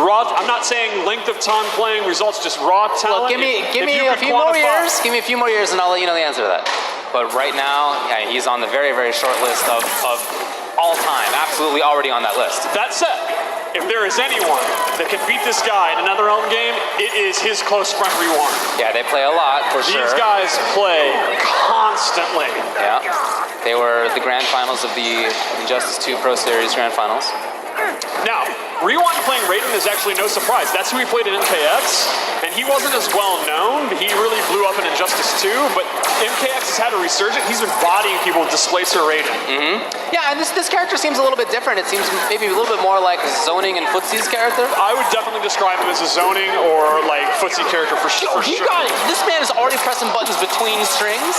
raw, I'm not saying length of time playing, results, just raw talent. Look, give me a few more years. Give me a few more years, and I'll let you know the answer to that. But right now, yeah, he's on the very, very short list of all time. Absolutely already on that list. That said, if there is anyone that can beat this guy in another Elm game, it is his close friend Rewind. Yeah, they play a lot, for sure. These guys play constantly. Yeah. They were the grand finals of the Injustice 2 Pro Series grand finals. Now, Rewind playing Raiden is actually no surprise. That's who he played in MKX, and he wasn't as well known. He really blew up in Injustice 2, but MKX has had a resurgence. He's been bodying people with Displacer Raiden. Yeah, and this character seems a little bit different. It seems maybe a little bit more like Zoning and Footsie's character. I would definitely describe him as a Zoning or like Footsie character for sure. He got it. This man is already pressing buttons between strings.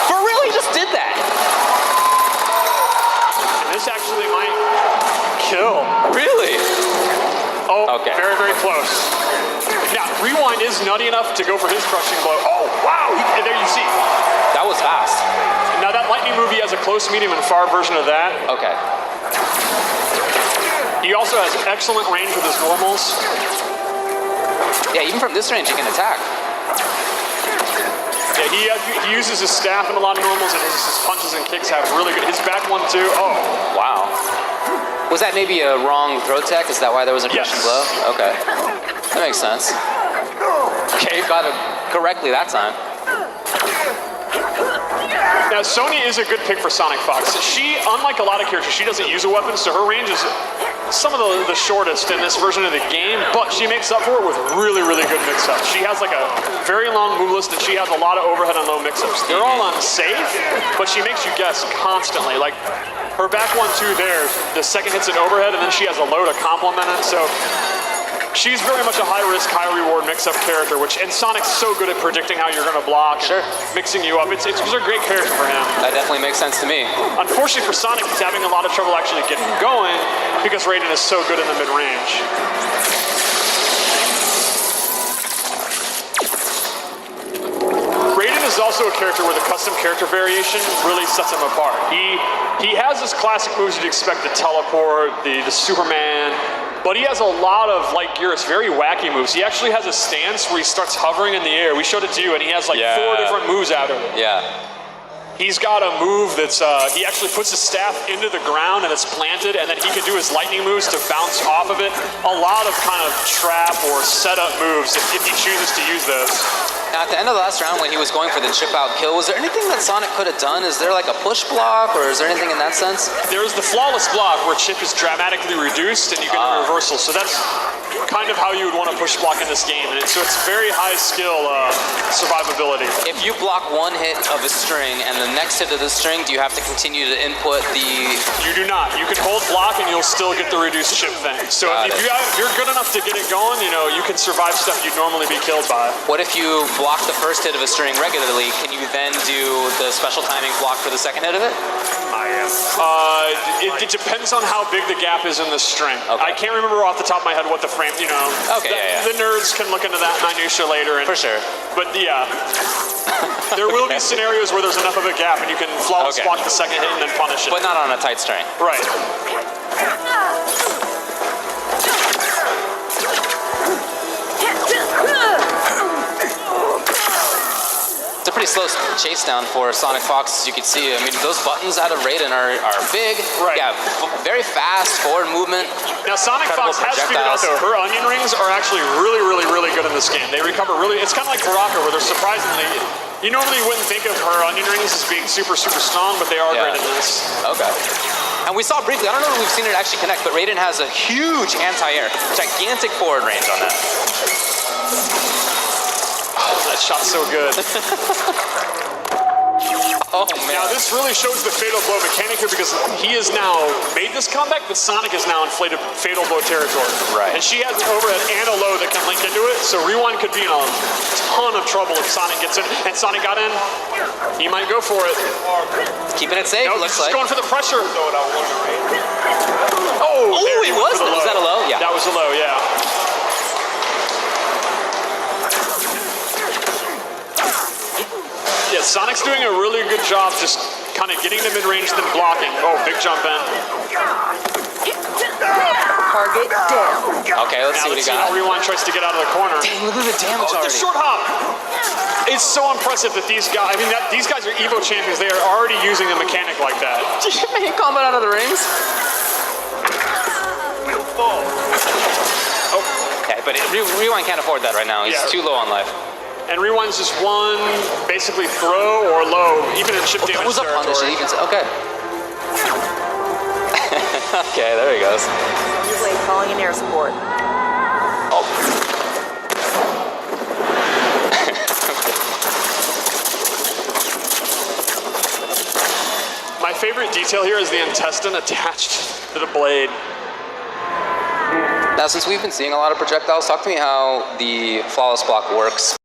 For real, he just did that. And this actually might kill. Really? Oh, okay. Very, very close. Now, Rewind is nutty enough to go for his crushing blow. Oh, wow! And there you see. That was fast. Now, that lightning move, he has a close, medium, and far version of that. Okay. He also has excellent range with his normals. Yeah, even from this range, he can attack. Yeah, he uses his staff in a lot of normals, and his punches and kicks have really good. His back one, too. Oh. Wow. Was that maybe a wrong throw tech? Is that why there was a crushing blow? Okay. That makes sense. Okay, got it correctly that time. Now, Sonya is a good pick for SONICFOX. She, unlike a lot of characters, she doesn't use a weapon, so her range is some of the shortest in this version of the game, but she makes up for it with really, really good mix-ups. She has like a very long move list, and she has a lot of overhead and low mix-ups. They're all unsafe, but she makes you guess constantly. Like, her back 1-2 there, the second hits an overhead, and then she has a low to complement it, so she's very much a high-risk, high-reward mix-up character, and Sonic's so good at predicting how you're going to block and mixing you up. It's a great character for him. That definitely makes sense to me. Unfortunately for Sonic, he's having a lot of trouble actually getting going because Raiden is so good in the mid-range. Raiden is also a character where the custom character variation really sets him apart. He has his classic moves you'd expect, the teleport, the Superman, but he has a lot of, like Geras, very wacky moves. He actually has a stance where he starts hovering in the air. We showed it to you, and he has like 4 different moves out of it. Yeah. He's got a move that's, he actually puts his staff into the ground and it's planted, and then he can do his lightning moves to bounce off of it. A lot of kind of trap or setup moves if he chooses to use those. Now, at the end of the last round when he was going for the chip out kill, was there anything that Sonic could have done? Is there like a push block, or is there anything in that sense? There's the flawless block where chip is dramatically reduced and you get a reversal. So that's kind of how you would want to push block in this game. And so it's very high skill survivability. If you block one hit of a string and the next hit of the string, do you have to continue to input the... You do not. You can hold block and you'll still get the reduced chip thing. So if you're good enough to get it going, you know, you can survive stuff you'd normally be killed by. What if you block the first hit of a string regularly? Can you then do the special timing block for the second hit of it? It depends on how big the gap is in the string. Okay. I can't remember off the top of my head what the frame, you know. Okay, the nerds can look into that minutia later. And, for sure. But yeah, there will be scenarios where there's enough of a gap and you can flawless block the second hit and then punish it. But not on a tight string. Right. It's a pretty slow chase down for SONICFOX, as you can see. I mean, those buttons out of Raiden are big. Right. Yeah, very fast forward movement. Now, SONICFOX has figured out, though, her onion rings are actually really, really, really good in this game. They recover really, it's kind of like Baraka, where they're surprisingly, you normally wouldn't think of her onion rings as being super, super strong, but they are great in this. Okay. And we saw briefly, I don't know if we've seen it actually connect, but Raiden has a huge anti-air, gigantic forward range on that. Oh, that shot's so good. Oh, man. Now, this really shows the Fatal Blow mechanic here because he has now made this comeback, but Sonic is now inflated Fatal Blow territory. Right. And she has an overhead and a low that can link into it, so Rewind could be in a ton of trouble if Sonic gets in. And Sonic got in, he might go for it. Keeping it safe, no, looks he's like. Going for the pressure. Oh, it was? Was that a low? Yeah. That was a low, yeah. Yeah, Sonic's doing a really good job just kind of getting the mid-range then blocking. Oh, big jump in. target down. Okay, let's see what he how got. Rewind tries to get out of the corner. Dang, look at the damage The already. short hop. It's so impressive that these guys, these guys are Evo champions. They are already using a mechanic like that. Did you make combat out of the rings? Okay, but Rewind can't afford that right now. He's too low on life. And Rewind's just one, basically throw or low, even in chip damage That was a punish. territory. Okay. Okay, there he goes. Your blade calling in air support. Oh. My favorite detail here is the intestine attached to the blade. Now, since we've been seeing a lot of projectiles, talk to me how the flawless block works.